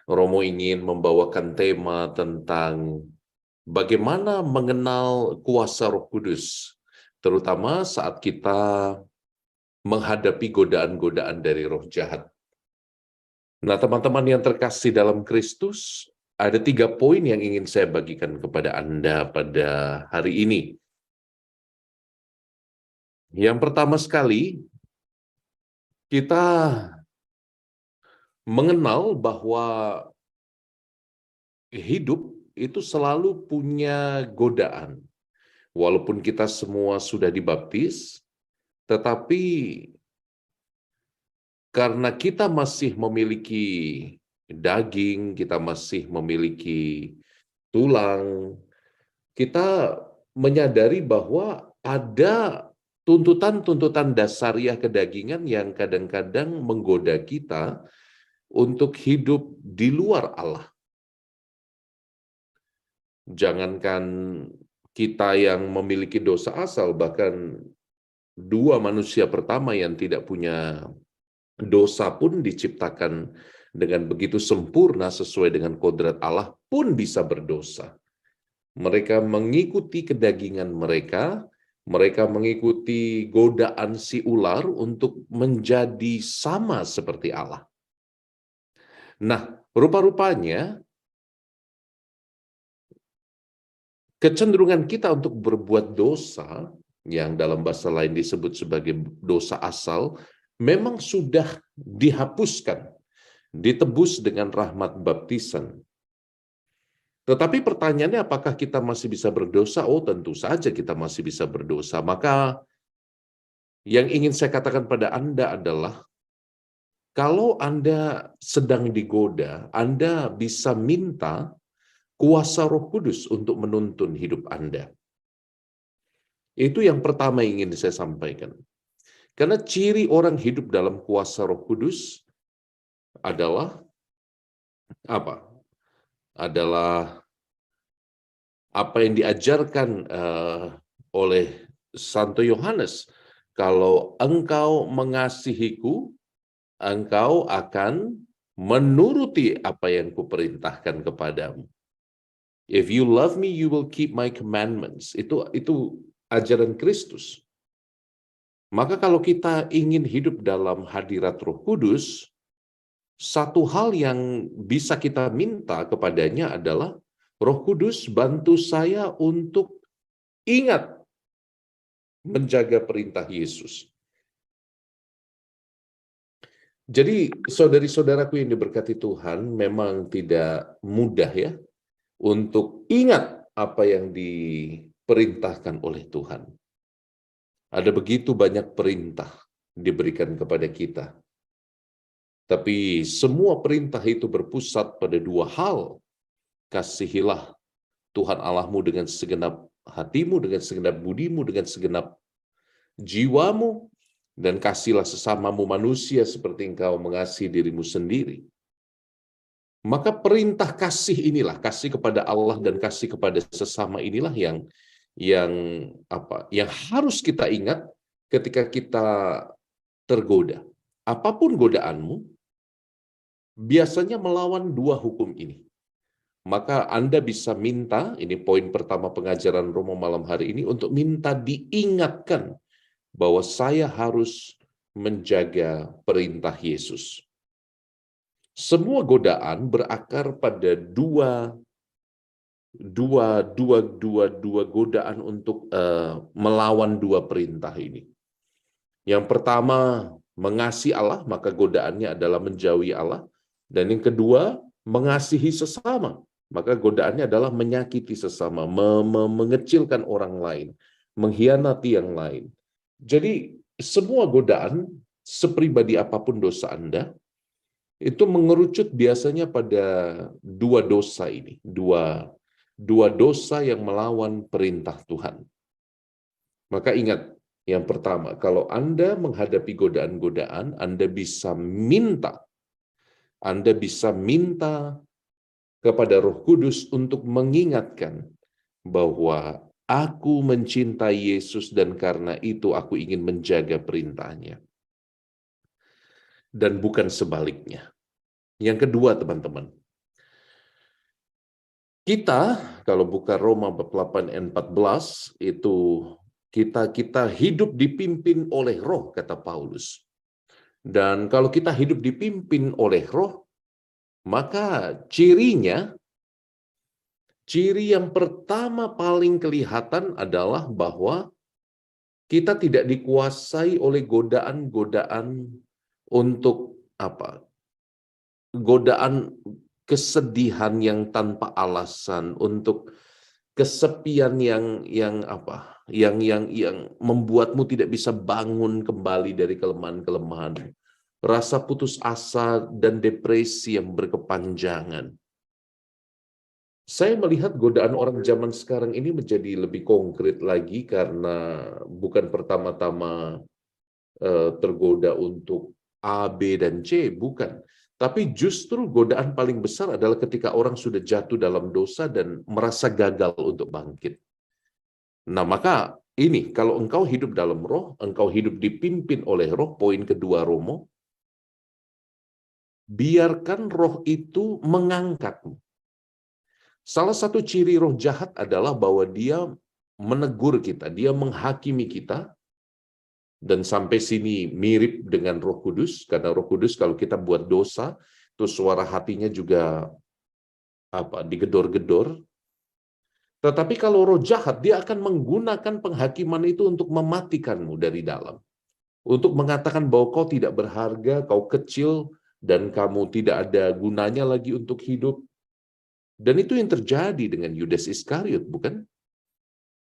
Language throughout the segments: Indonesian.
Romo ingin membawakan tema tentang bagaimana mengenal kuasa Roh Kudus, terutama saat kita menghadapi godaan-godaan dari roh jahat. Nah, teman-teman yang terkasih dalam Kristus, ada 3 poin yang ingin saya bagikan kepada Anda pada hari ini. Yang pertama sekali, kita mengenal bahwa hidup itu selalu punya godaan. Walaupun kita semua sudah dibaptis, tetapi karena kita masih memiliki daging, kita masih memiliki tulang, kita menyadari bahwa ada tuntutan-tuntutan dasariah kedagingan yang kadang-kadang menggoda kita untuk hidup di luar Allah. Jangankan kita yang memiliki dosa asal, bahkan 2 manusia pertama yang tidak punya dosa pun diciptakan dengan begitu sempurna sesuai dengan kodrat Allah pun bisa berdosa. Mereka mengikuti kedagingan mereka, mereka mengikuti godaan si ular untuk menjadi sama seperti Allah. Nah, rupa-rupanya kecenderungan kita untuk berbuat dosa, yang dalam bahasa lain disebut sebagai dosa asal, memang sudah dihapuskan, ditebus dengan rahmat baptisan. Tetapi pertanyaannya, apakah kita masih bisa berdosa? Oh, tentu saja kita masih bisa berdosa. Maka yang ingin saya katakan pada Anda adalah, kalau Anda sedang digoda, Anda bisa minta kuasa Roh Kudus untuk menuntun hidup Anda. Itu yang pertama yang ingin saya sampaikan. Karena ciri orang hidup dalam kuasa Roh Kudus adalah apa? Adalah apa yang diajarkan oleh Santo Yohanes. Kalau engkau mengasihiku, engkau akan menuruti apa yang kuperintahkan kepadamu. If you love me, you will keep my commandments. Itu ajaran Kristus. Maka kalau kita ingin hidup dalam hadirat Roh Kudus, satu hal yang bisa kita minta kepadanya adalah, Roh Kudus, bantu saya untuk ingat menjaga perintah Yesus. Jadi saudari-saudaraku yang diberkati Tuhan, memang tidak mudah ya untuk ingat apa yang diperintahkan oleh Tuhan. Ada begitu banyak perintah diberikan kepada kita. Tapi semua perintah itu berpusat pada 2 hal. Kasihilah Tuhan Allahmu dengan segenap hatimu, dengan segenap budimu, dengan segenap jiwamu, dan kasihlah sesamamu manusia seperti engkau mengasihi dirimu sendiri. Maka perintah kasih inilah, kasih kepada Allah dan kasih kepada sesama inilah yang harus kita ingat ketika kita tergoda. Apapun godaanmu, biasanya melawan 2 hukum ini. Maka Anda bisa minta, ini poin pertama pengajaran Romo malam hari ini, untuk minta diingatkan bahwa saya harus menjaga perintah Yesus. Semua godaan berakar pada dua godaan untuk melawan 2 perintah ini. Yang pertama, mengasihi Allah, maka godaannya adalah menjauhi Allah. Dan yang kedua, mengasihi sesama, maka godaannya adalah menyakiti sesama, mengecilkan orang lain, mengkhianati yang lain. Jadi semua godaan, sepribadi apapun dosa Anda, itu mengerucut biasanya pada 2 dosa ini, dua dosa yang melawan perintah Tuhan. Maka ingat, yang pertama, kalau Anda menghadapi godaan-godaan, Anda bisa minta kepada Roh Kudus untuk mengingatkan bahwa aku mencintai Yesus dan karena itu aku ingin menjaga perintahnya. Dan bukan sebaliknya. Yang kedua, teman-teman, kita kalau buka Roma bab 8 ayat 14 itu kita hidup dipimpin oleh Roh, kata Paulus. Dan kalau kita hidup dipimpin oleh Roh, maka ciri yang pertama paling kelihatan adalah bahwa kita tidak dikuasai oleh godaan-godaan untuk apa? Godaan kesedihan yang tanpa alasan, untuk kesepian yang apa? Yang membuatmu tidak bisa bangun kembali dari kelemahan-kelemahan. Rasa putus asa dan depresi yang berkepanjangan. Saya melihat godaan orang zaman sekarang ini menjadi lebih konkret lagi karena bukan pertama-tama tergoda untuk A, B, dan C, bukan. Tapi justru godaan paling besar adalah ketika orang sudah jatuh dalam dosa dan merasa gagal untuk bangkit. Nah, maka ini, kalau engkau hidup dalam Roh, engkau hidup dipimpin oleh Roh, poin kedua Romo, biarkan Roh itu mengangkatmu. Salah satu ciri roh jahat adalah bahwa dia menegur kita, dia menghakimi kita, dan sampai sini mirip dengan Roh Kudus, karena Roh Kudus kalau kita buat dosa, terus suara hatinya juga digedor-gedor. Tetapi kalau roh jahat, dia akan menggunakan penghakiman itu untuk mematikanmu dari dalam. Untuk mengatakan bahwa kau tidak berharga, kau kecil, dan kamu tidak ada gunanya lagi untuk hidup. Dan itu yang terjadi dengan Yudas Iskariot, bukan?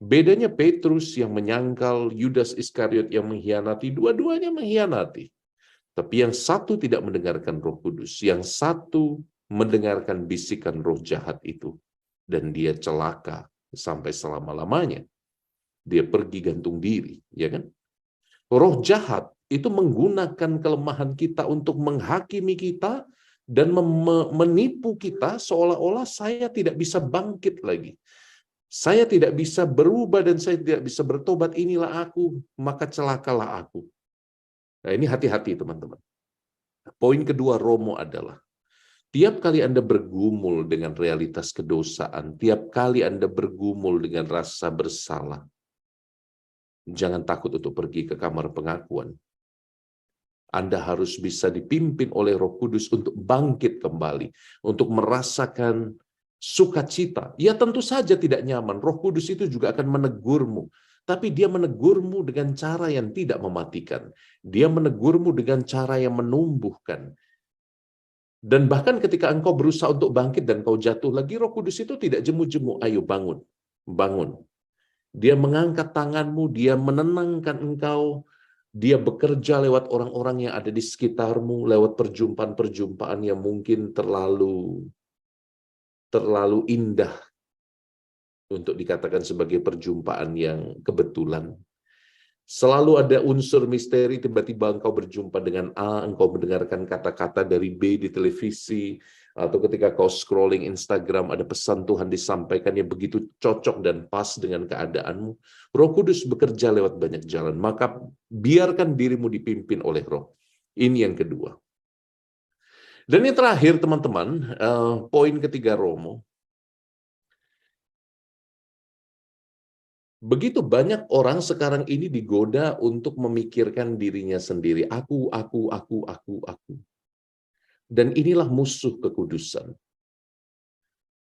Bedanya Petrus yang menyangkal, Yudas Iskariot yang mengkhianati, dua-duanya mengkhianati. Tapi yang satu tidak mendengarkan Roh Kudus, yang satu mendengarkan bisikan roh jahat itu. Dan dia celaka sampai selama-lamanya. Dia pergi gantung diri, ya kan? Roh jahat itu menggunakan kelemahan kita untuk menghakimi kita dan menipu kita seolah-olah saya tidak bisa bangkit lagi. Saya tidak bisa berubah dan saya tidak bisa bertobat, inilah aku, maka celakalah aku. Nah, ini hati-hati teman-teman. Poin kedua Romo adalah, tiap kali Anda bergumul dengan realitas kedosaan, tiap kali Anda bergumul dengan rasa bersalah, jangan takut untuk pergi ke kamar pengakuan. Anda harus bisa dipimpin oleh Roh Kudus untuk bangkit kembali, untuk merasakan sukacita. Ya tentu saja tidak nyaman, Roh Kudus itu juga akan menegurmu. Tapi dia menegurmu dengan cara yang tidak mematikan. Dia menegurmu dengan cara yang menumbuhkan. Dan bahkan ketika engkau berusaha untuk bangkit dan kau jatuh lagi, Roh Kudus itu tidak jemu-jemu, ayo bangun, bangun. Dia mengangkat tanganmu, dia menenangkan engkau, dia bekerja lewat orang-orang yang ada di sekitarmu, lewat perjumpaan-perjumpaan yang mungkin terlalu indah untuk dikatakan sebagai perjumpaan yang kebetulan. Selalu ada unsur misteri, tiba-tiba engkau berjumpa dengan A, engkau mendengarkan kata-kata dari B di televisi, atau ketika kau scrolling Instagram, ada pesan Tuhan disampaikan yang begitu cocok dan pas dengan keadaanmu. Roh Kudus bekerja lewat banyak jalan, maka biarkan dirimu dipimpin oleh Roh. Ini yang kedua. Dan yang terakhir, teman-teman, poin ketiga Romo, begitu banyak orang sekarang ini digoda untuk memikirkan dirinya sendiri. Aku. Dan inilah musuh kekudusan.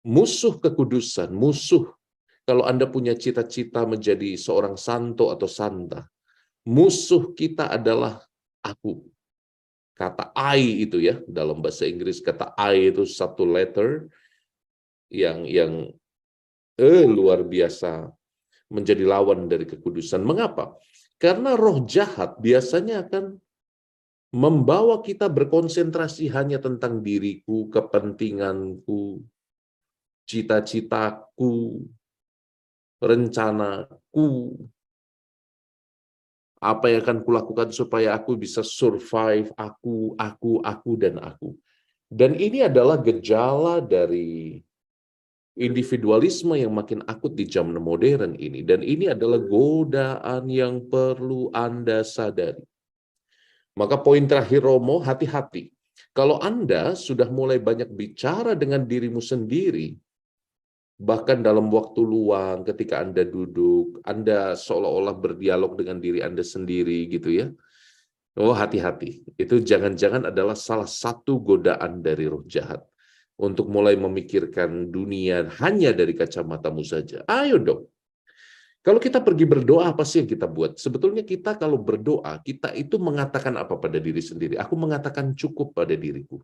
Musuh kekudusan, musuh kalau Anda punya cita-cita menjadi seorang santo atau santa. Musuh kita adalah aku. Kata I itu ya, dalam bahasa Inggris kata I itu satu letter yang luar biasa menjadi lawan dari kekudusan. Mengapa? Karena roh jahat biasanya akan membawa kita berkonsentrasi hanya tentang diriku, kepentinganku, cita-citaku, rencanaku, apa yang akan kulakukan supaya aku bisa survive, aku, dan aku. Dan ini adalah gejala dari individualisme yang makin akut di zaman modern ini. Dan ini adalah godaan yang perlu Anda sadari. Maka poin terakhir Romo, hati-hati. Kalau Anda sudah mulai banyak bicara dengan dirimu sendiri, bahkan dalam waktu luang ketika Anda duduk, Anda seolah-olah berdialog dengan diri Anda sendiri gitu ya. Oh, hati-hati. Itu jangan-jangan adalah salah satu godaan dari roh jahat untuk mulai memikirkan dunia hanya dari kacamatamu saja. Ayo dong. Kalau kita pergi berdoa, apa sih yang kita buat? Sebetulnya kita kalau berdoa, kita itu mengatakan apa pada diri sendiri? Aku mengatakan cukup pada diriku.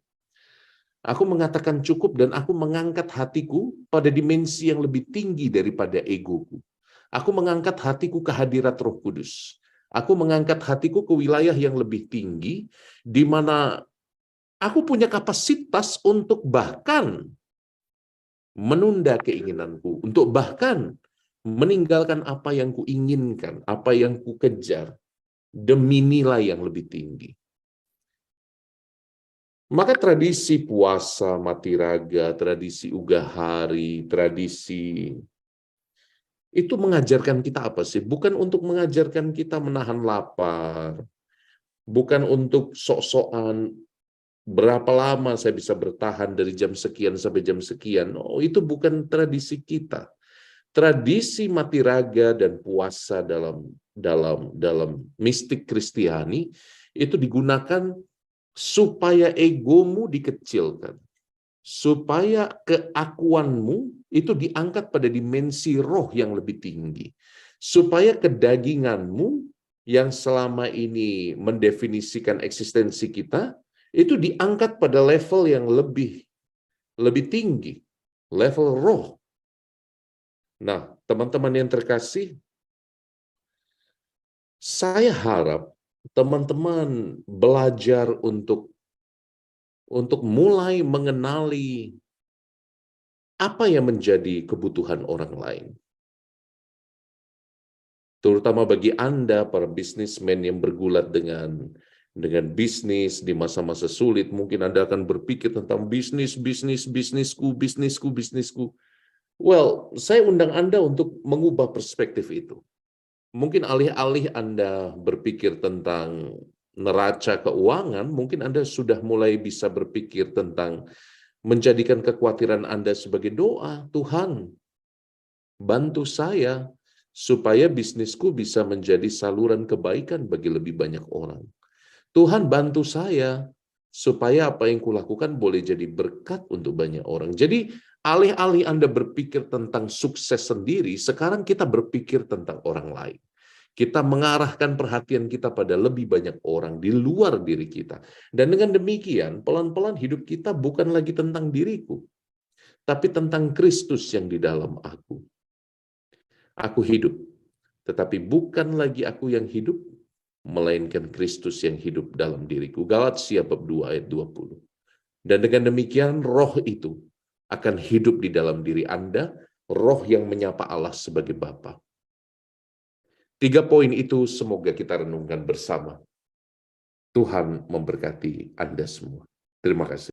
Aku mengatakan cukup dan aku mengangkat hatiku pada dimensi yang lebih tinggi daripada egoku. Aku mengangkat hatiku ke hadirat Roh Kudus. Aku mengangkat hatiku ke wilayah yang lebih tinggi, di mana aku punya kapasitas untuk bahkan menunda keinginanku, untuk bahkan meninggalkan apa yang kuinginkan, apa yang kukejar, demi nilai yang lebih tinggi. Maka tradisi puasa, mati raga, tradisi ugahari, tradisi itu mengajarkan kita apa sih? Bukan untuk mengajarkan kita menahan lapar, bukan untuk sok-sokan berapa lama saya bisa bertahan dari jam sekian sampai jam sekian. Oh, itu bukan tradisi kita. Tradisi mati raga dan puasa dalam mistik Kristiani itu digunakan supaya egomu dikecilkan, supaya keakuanmu itu diangkat pada dimensi roh yang lebih tinggi, supaya kedaginganmu yang selama ini mendefinisikan eksistensi kita itu diangkat pada level yang lebih tinggi, level roh. Nah, teman-teman yang terkasih, saya harap teman-teman belajar untuk mulai mengenali apa yang menjadi kebutuhan orang lain. Terutama bagi Anda, para bisnismen yang bergulat dengan bisnis di masa-masa sulit, mungkin Anda akan berpikir tentang bisnisku. Well, saya undang Anda untuk mengubah perspektif itu. Mungkin alih-alih Anda berpikir tentang neraca keuangan, mungkin Anda sudah mulai bisa berpikir tentang menjadikan kekhawatiran Anda sebagai doa. Tuhan, bantu saya supaya bisnisku bisa menjadi saluran kebaikan bagi lebih banyak orang. Tuhan, bantu saya supaya apa yang kulakukan boleh jadi berkat untuk banyak orang. Jadi alih-alih Anda berpikir tentang sukses sendiri, sekarang kita berpikir tentang orang lain. Kita mengarahkan perhatian kita pada lebih banyak orang di luar diri kita. Dan dengan demikian, pelan-pelan hidup kita bukan lagi tentang diriku, tapi tentang Kristus yang di dalam aku. Aku hidup, tetapi bukan lagi aku yang hidup, melainkan Kristus yang hidup dalam diriku. Galatia bab 2 ayat 20. Dan dengan demikian roh itu akan hidup di dalam diri Anda, roh yang menyapa Allah sebagai Bapa. 3 poin itu semoga kita renungkan bersama. Tuhan memberkati Anda semua. Terima kasih.